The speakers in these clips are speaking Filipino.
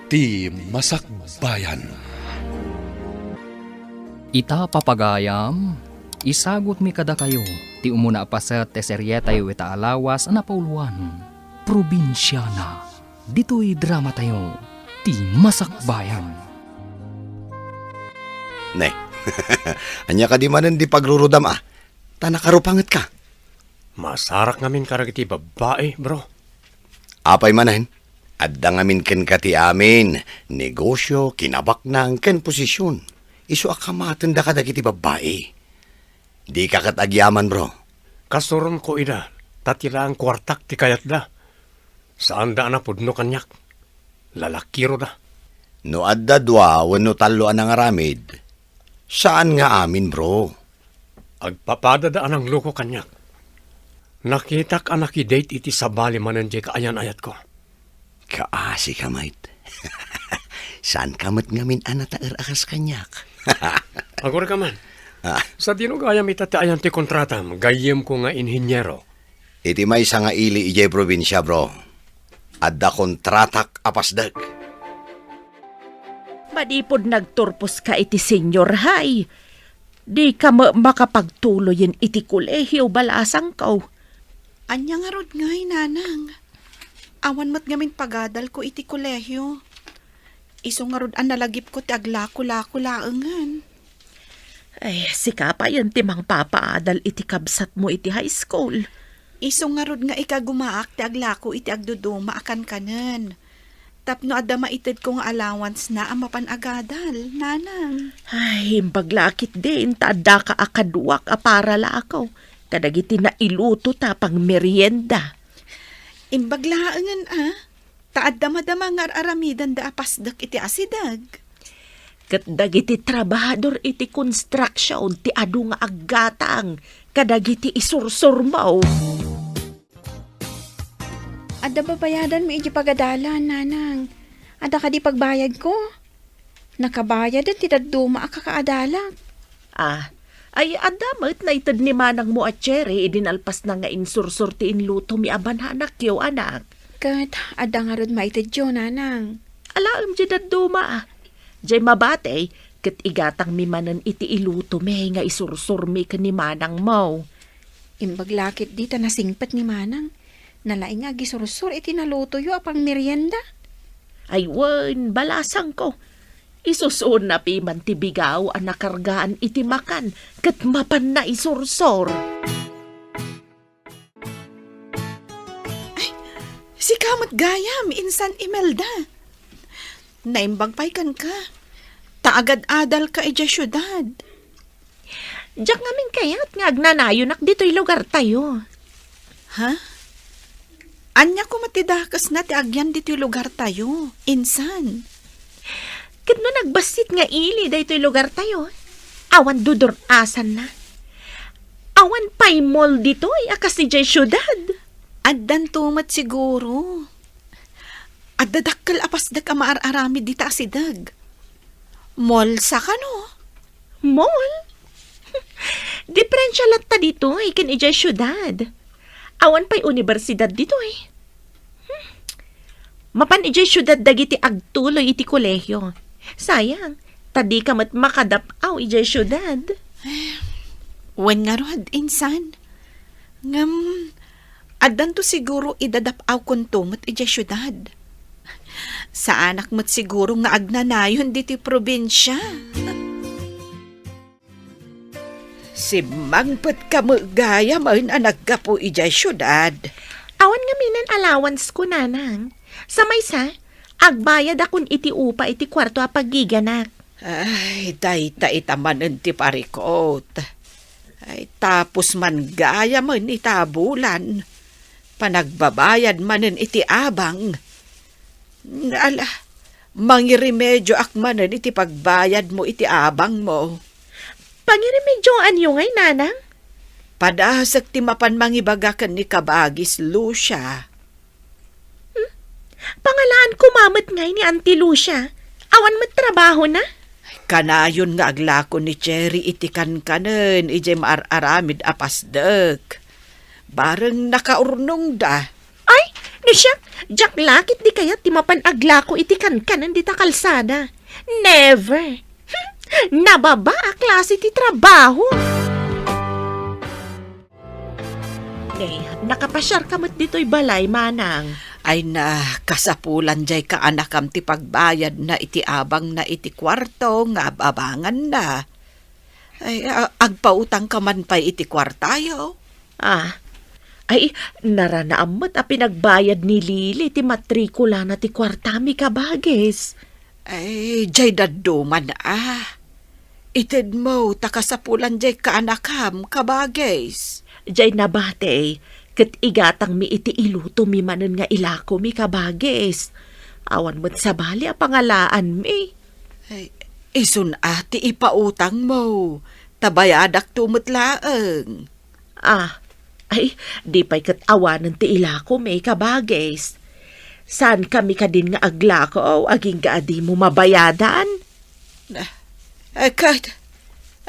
Ti Masakbayan. Ita papagayam, isagot mi kada kayo, ti umuna pa sa teseryetay wita alawas na pauluan. Probinsyana, dito'y drama tayo, ti Masakbayan. Ne, anya ka di manan di pagrurudam tanakarupangat ka. Masarak ngamin karagiti babae, bro. Apay manan, adda ngamin ken kati amin, negosyo, kinabak nang ken posisyon. Isu akamatan da kadagiti babae. Di ka katagyaman, bro. Kasuron ko ida, tatila ang kwartak ti kayat da. Saan da na pudno kanyak? Lalakiro da. No adda dwa wenno talo anang aramid. Saan nga amin, bro? Agpapada da anang luko kanyak. Nakitak anak i-date iti sabali manan di kaayan ayat ko. Kaasi ka, mate. Saan ka mat ngamin anataer akas kanyak? Agor ka man. Sa dinugayam itataayan ti kontratam, gayem ko nga inhinyero. Iti may nga ili ijay probinsya, bro. Adda kontratak apasdag. Madipod nagturpos ka iti senior high. Di ka makapagtuloyin iti kolehiyo balasang kaw. Anya nga rod ngay, nanang. Awan mat ngamin pagadal ko iti kolehyo. Iso nga rod ang nalagip ko ti aglako-lako laengan. Ay, sika pa yan timang papaadal iti kabsat mo iti high school. Iso nga rod nga ikagumaak ti aglako iti agduduma akan kanen. Tapno adda maited ko nga allowance na ang mapanagadal, nanang. Ay, baglakit din, tada ka akaduak para lakaw. Kadagiti na iluto tapang merienda. Imbaglaangan taad dama-dama nga aramidan da apasdak iti asidag. Kat dagiti trabahador iti construction ti adu nga aggatang. Kadagiti isursurmaw. Ada babayadan mo iti pagadalan, nanang. Ada ka di pagbayad ko. Nakabayad at tidaduma akakaadala. Ay adamat na itad ni manang mo at Cherry, idinalpas na nga insursur ti inluto mi aban hanak yo, anak. Kat, ada nga ron maitid yun, nanang. Alaam dyan duma. Diyay mabate, kat igatang mi manan iti iluto mi nga isursur mi ka ni manang mo. Imbaglakit di ta nasingpat ni manang. Nalaing nga gisursur iti naluto yo apang merienda. Ay wan, balasang ko. Isusun na piman ti bigaw ang nakargaan iti makan, kat mapan na isursor. Si kamat gayam, insan Imelda. Naimbagpay kan ka. Taagad-adal ka ija syudad. Diyak ngamin kayat nga agnanayonak dito'y lugar tayo. Ha? Anya ko matidakas na ti agyan dito'y lugar tayo, insan. Kat no nagbasit nga ili daytoy lugar tayo, awan dudurasan na. Awan pa'y mall dito'y akas ni jay syudad. Addan tumat siguro. Addadakkel apasdag ang maaramid dita asidag. Mall sa kano? Mall? Diferensya lang ta dito'y kin ijay syudad. Awan pa'y universidad dito'y. Mapan ijay syudad dagiti agtuloy iti kolehyo. Sayang, tadi ka mat makadapaw ijay syudad. Wen nga rod, insan. Ngam, adan to siguro idadapaw kuntumot ijay syudad. Sa anak mo't siguro nga agnanayon diti probinsya. Si Mangpet ka mo gaya maun anak ka po ijay syudad. Awan nga minan allowance ko, nanang. Sa maysa, agbayad akon iti upa iti kwarto a paggiganak. Ay, dayta itamanan ti parikot. Ay, tapos man gaya man itabulan. Panagbabayad manen iti abang. Ala, mangiremedyo akmanen iti pagbayad mo iti abang mo. Pangiremedyoan yung ngay, nanang? Padasag ti mapan mangibagakan ni Kabagis Lucia. Pangalaan kumamat ngay ni Auntie Lucia. Awan magtrabaho na? Kanayon nga aglako ni Cherry iti kankanen ije maaramid apasdek. Bareng nakaurnong da. Ay, No siya, jak lakit di kaya ti mapanagla ko iti kankanan di ta kalsada. Never. Nababa a klase ti trabaho. Nakapasyar kamot dito'y balay, manang. Ay na, kasapulan jay ka anakam ti pagbayad na iti abang na iti kwarto nga abangan na. Ay, agpautang ka man pa iti kwartayo. Ay, naranaamot a pinagbayad ni Lili ti matrikula na ti kwartami kabages. Ay, jay daduman Ited mo, takasapulan jay ka anakam kabages. Jay nabate, kat igatang mi iti iluto mi manen nga ilako mi kabages. Awan mo't sabali a pangalaan mi. Ay, isun ati ipautang mo, tabayadak tumutlaeng. Ay, di pa'y kat awanan ti ilako mi kabages. Saan kami ka din nga aglako o aging gaadi mo mabayadan? Kat,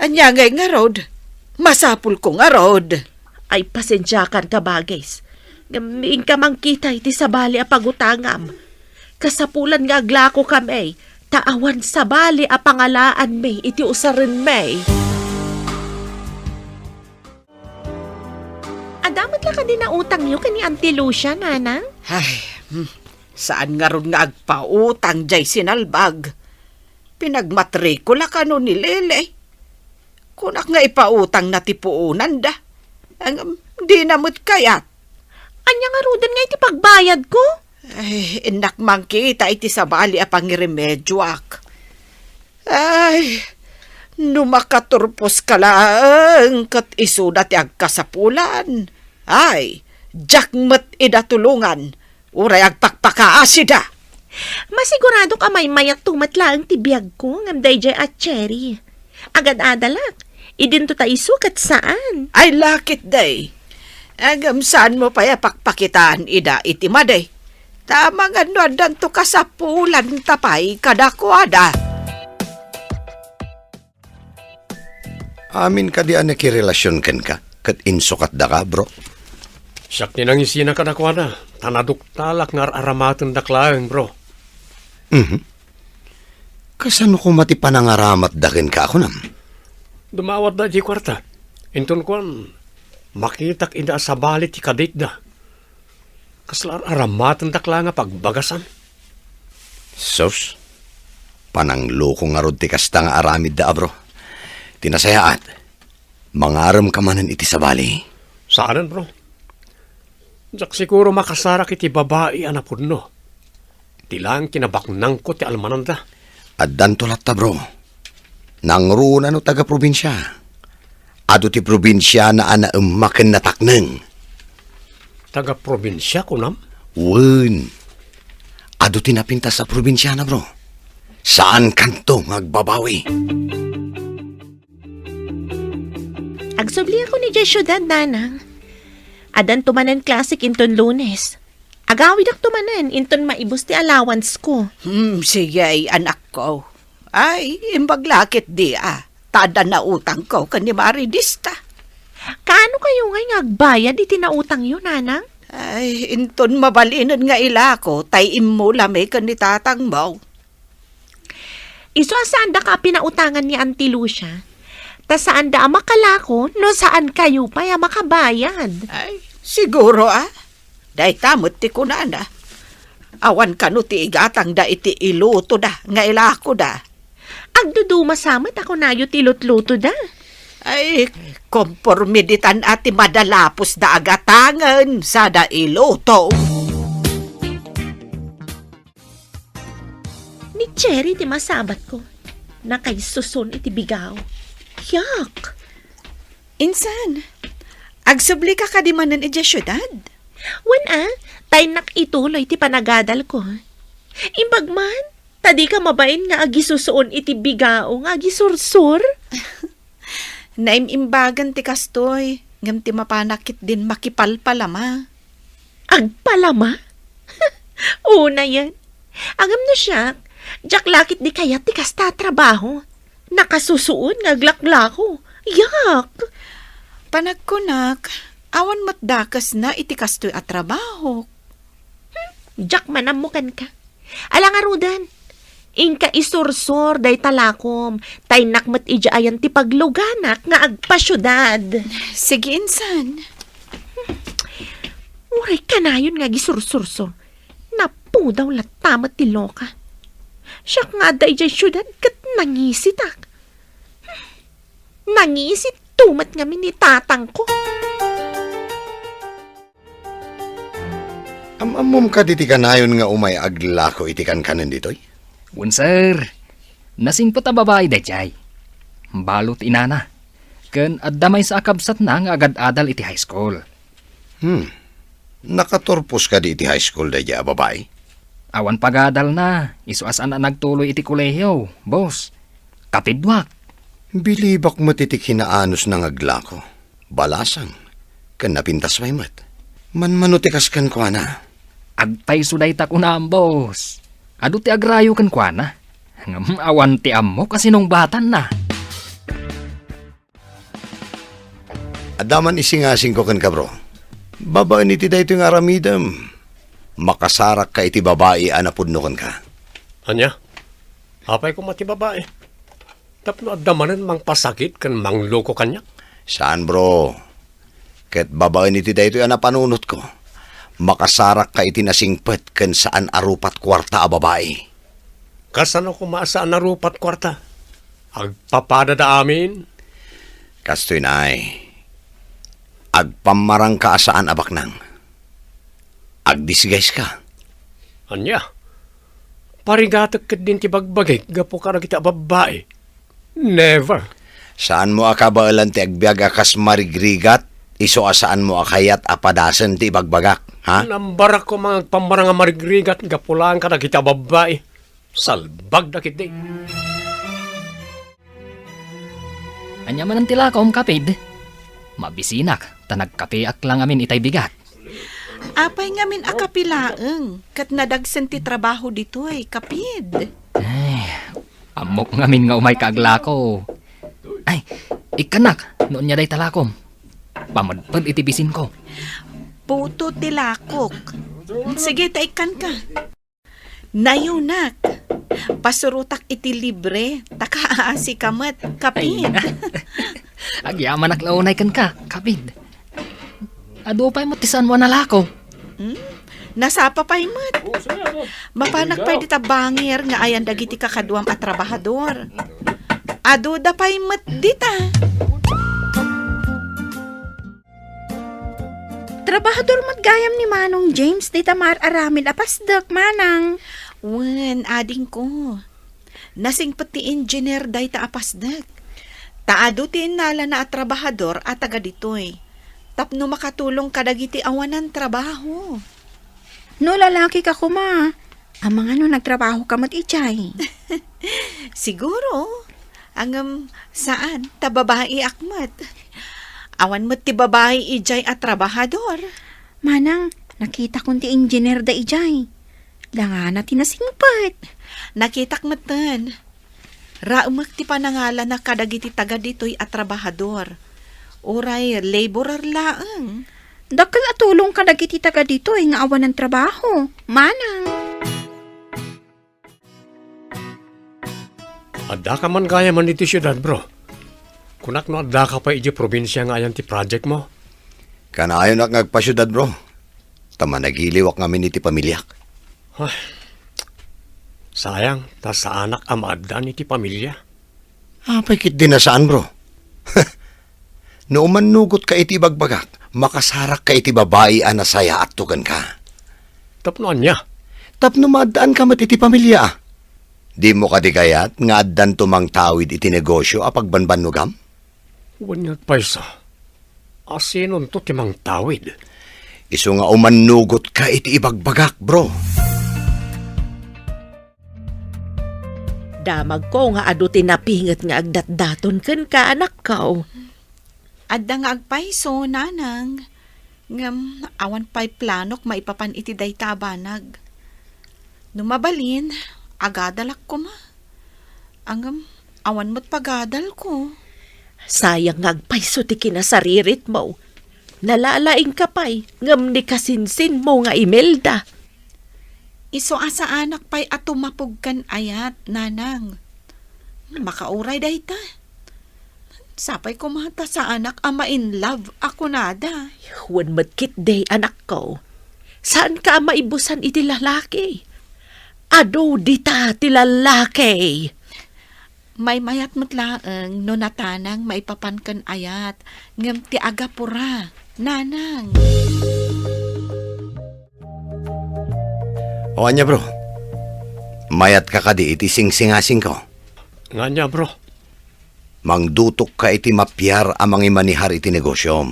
anya nga rod, masapul ko nga rod. Ay, pasensyakan ka bages. Gamiin ka mang kita iti sabali a pagutangam. Kasapulan nga aglako kami, taawan sabali a pangalaan may iti usarin may. Adamot lang ka din na utang niyo kani Auntie Lucia, nanang? Ay, saan nga ron nga agpautang jay sinalbag? Pinagmatrikula ka no ni Lele. Kunak nga ipautang na tipuunan da. Di namot kayat. Anya nga rudan nga iti pagbayad ko? Ay, inak mang kita iti sabali a pangiremedyo ak. Ay, numakaturpos ka lang kat isuda ti agkasapulan. Ay, jakmet ida tulungan. Uray agpakpakaasida. Masigurado ka may mayak tumatlaang tibiyag ko ngam dayjay at cherry. Agad adalak. Idin to tayo sukat saan? Ay, lakit day. Agam saan mo pa pakpakitaan ida iti maday. Tama nga nuadan to kasapulan tapay kadakwada. Amin ka di anakirelasyon ken ka, kat insukat da ka, bro. Siyak ni nang isina ka na kwa na. Tanaduk talak nga aramatan da klaeng, bro. Kasano ko mati panangaramat dakin ka ako nam? Dumawat da di kwarta. Inton kwan, makitak ida sa balit ti kadit da. Kaslar aramatan da nga pagbagasan. Sos, panangloko nga rod ti kasta nga aramid da, bro. Tinasayaat, mangaram ka manan iti sabali. Saanan, bro? Jak siguro makasarak iti babae anapod no. Tilang kinabaknang ko ti almananda. At dantolat ta, bro. Nangruna no taga-probinsya. Ado ti probinsya na anaumaken na takneng. Taga-probinsya ko nam? Wen. Ado ti napinta sa probinsya na, bro. Saan kanto magbabawi? Agsubli ako ni Jesudad, nanang. Adan tumanan klasik inton Lunes. Agawid ak tumanan inton maibos ti allowance ko. Sige ay anak ko. Ay, imbaglakit di Tada na utang ko kani Maridista. Kaano kayo ngay agbayad iti nautang yun, nanang? Ay, inton mabalinan nga ila ko, tay immo lame kani tatang mo. Iso saan da ka pinautangan ni Auntie Lucia? Ta saan da makalako no saan kayo pa ya makabayad? Ay, siguro Day tamot ti kunana. Awan kanu ti igatang da iti iluto da, nga ilako da. Agduduma samat ako nayo tilot-luto da. Ay, kompormiditan ati madalapos da agatangan sa da iluto. Ni Cherry ti masabat ko. Na kay susun iti bigaw. Yak! Insan, agsubli ka kadimanan iti syudad. Wan tay nakituloy ti panagadal ko. Imbagman, tadi ka mabain nga agisusuon iti bigao nga agisursur. Naimimbagan ti kastoy, ngam ti mapanakit din makipalpalama. Agpalama? Una yan. Agam na siya, jaklakit di kayat ti kasta trabaho. Nakasusuon nga aglaklako. Yak! Panagkunak, awan matdakas na iti kastoy at trabaho. Jak manamukan ka. Alang arudan. Inka isursor day talakom. Tay nakmat ija ayan ti pagluganak nga agpasyudad. Sige, insan. Uray ka na yun nga gisursurso. Napu daw latamat ti loka. Siya nga day dyan syudad kat nangisit. Nangisit tumat nga ni tatang ko. Amam ka diti kanayon nga umay aglako itikan kanan ditoy? Sir, nasingpot a babae dayjay. Balot inana. Ken addamay sa akabsat na nga agad-adal iti high school. Nakaturpos ka diti high school daya babae? Awan pagadal na, isuasan na nagtuloy iti kolehiyo, boss. Kapidwak. Bilibak mo titik hinaanos ng aglako. Balasan. Kan napintas may mat. Manmanutikas kan kwa na. Agpay suday ta kunam, boss. Adu ti agrayo kan kwa na. Ngam awan ti ammo kasi nung batan na. Adaman isingasing ko kan ka bro. Babaan iti da ito yung aramidam. Makasarak ka iti babae anapudnokan ka. Anya? Apay ko mati babae. Tapno adamanan mang pasakit kan mangloko kanya. Saan bro? Ket babaan iti da ito yung anapanunot ko. Makasarak ka iti nasingpet kan saan arupat kwarta a babae. Kasano kumasaan na rupat kwarta? Agpapada da amin? Kastoy na agpamarang ka saan abak nang. Agdisguise ka. Anya? Parigatak ka din ti bagbagay, gapo ka na kita babae. Never. Saan mo akabaalan ti agbiag akas marigrigat? Iso asaan mo akayat apadasan ti bagbagak, ha? Nambarak ko mga pamarang marigrigat, gapulaan ka na kita babae. Salbag na kiti. Anya man ang tilakom kapid. Mabisinak, tanagkapiak lang amin itay bigat. Apay ngamin akapilaeng. Kat nadagsan ti trabaho ditoy, kapid. Amok ngamin nga umay kaaglako. Ay, ikanak, noon niya day talakom. Pamadpad itibisin ko. Puto tilakok. Sige, taikan ka. Nayunak. Pasurutak iti libre. Takaasi kamat, kapid. Agyaman aklaunay kan ka, kapid. Ado pa'y matisan mo nalako. Nasapa pa'y mat. Mapanak pa'y dita bangir nga ayan dagiti kakaduam at trabahador. Ado da pa'y mat dita. Trabahador matgayam ni Manong James, di tamar aramin apasdak, Manang. Wen, ading ko. Nasing pati engineer day ta apasdak. Taado ti inala na at trabahador at taga ditoy. Tapno makatulong kadagiti awanan trabaho. No, lalaki ka kuma. Amang ano, nagtrabaho ka mat ichay. Siguro. Ang saan? Tababae akmat. Awan mo ti babae ijay at trabahador. Manang, nakita kong ti engineer da ijay. Langana tinasingpat. Nakitak matan. Raumak ti panangala na kadagiti taga ditoy at trabahador. Uray, laborer laang. Dakal atulong ka dagiti taga dito nga awan ng trabaho. Manang. Adda ka man kaya man iti syudad, bro. Kunak no adda ka pa iti probinsya nga ayan ti project mo. Kanayon ak ngagpasyudad bro. Tama nagiliwak ngamin iti pamilyak. Sayang, ta sa anak amaddan iti pamilya. Apay kit din na saan bro? No umanugot ka iti bagbagak, makasarak ka iti babae anasaya at tugan ka. Tapno niya. Tapno maadaan ka mat iti pamilya. Di mo ka di kayat nga addan tumang tawid iti negosyo a pagbanbanugam? Huwag paysa. Asinon to timang tawid. Iso nga umanugot ka iti ibagbagak bro. Damag ko nga adu tinapinget nga agdatdaton ken ka anak kao. Adda nga agpayso, nanang. Ngam, awan pa'y planok maipapan iti day tabanag. Numabalin, agadalak ko ma. Angam, awan mo't pagadal ko. Sayang nga agpayso ti kinasaririt mo. Nalalaing ka pa'y ngam ni kasinsin mo nga Imelda. Iso asa anak pa'y atumapog kan ayat, nanang. Makauray day ta. Sapay kumata sa anak ama in love ako nada. When magkit day anak ko, saan ka maibusan iti lalaki? Ado dita ti lalaki. May mayat matlaang no natanang maipapan kan ayat ngem ti agapura, nanang. O anya bro, mayat ka kadi iti sing-singasing ko. Nga niya, bro. Mangdutok ka iti mapyar amang imanihar iti negosyo.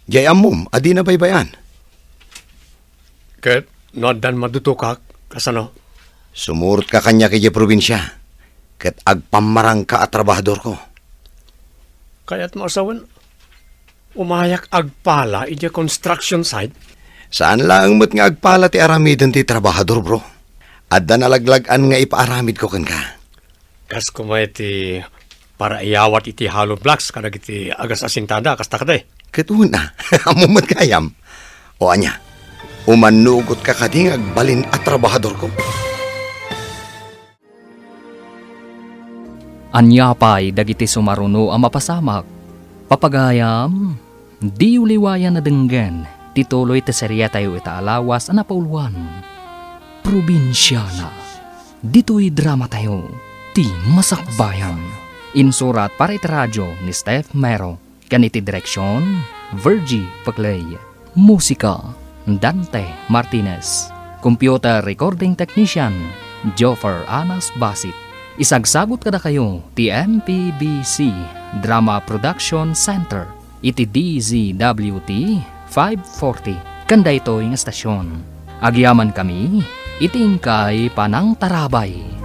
Jay amom, adi na baybayan. Ket, nodan madutukak, kasano? Sumurot ka kanya kaya probinsya. Ket agpamarang ka at trabahador ko. Kaya't maasawan, umayak agpala iti construction site. Saan lang mo't nga agpala ti aramidon ti trabahador bro? Adda nalaglagan nga ipaaramid ko kan ka. Kas kumay ti para iyawat iti hollow blocks kadag iti agas asintada, kasta kaday. Ket una, amumat kayam. O anya, umanugot ka kading agbalin at trabahador ko. Anyapay dagiti sumaruno ang mapasamak. Papagayam, di uliwayan na denggen, tituloy te serya tayo itaalawas ang napauluan. Probinsyana, dito'y drama tayo, ti masakbayan. Insurat para iti radyo ni Steph Mero, kaniti direksyon, Virgie Paclay. Musika, Dante Martinez. Computer recording technician, Joffer Anas Basit. Isagsagot kada kayo ti MPBC Drama Production Center iti DZWT 540 kanda ito yung estasyon. Agyaman kami iting kay Panang Tarabay.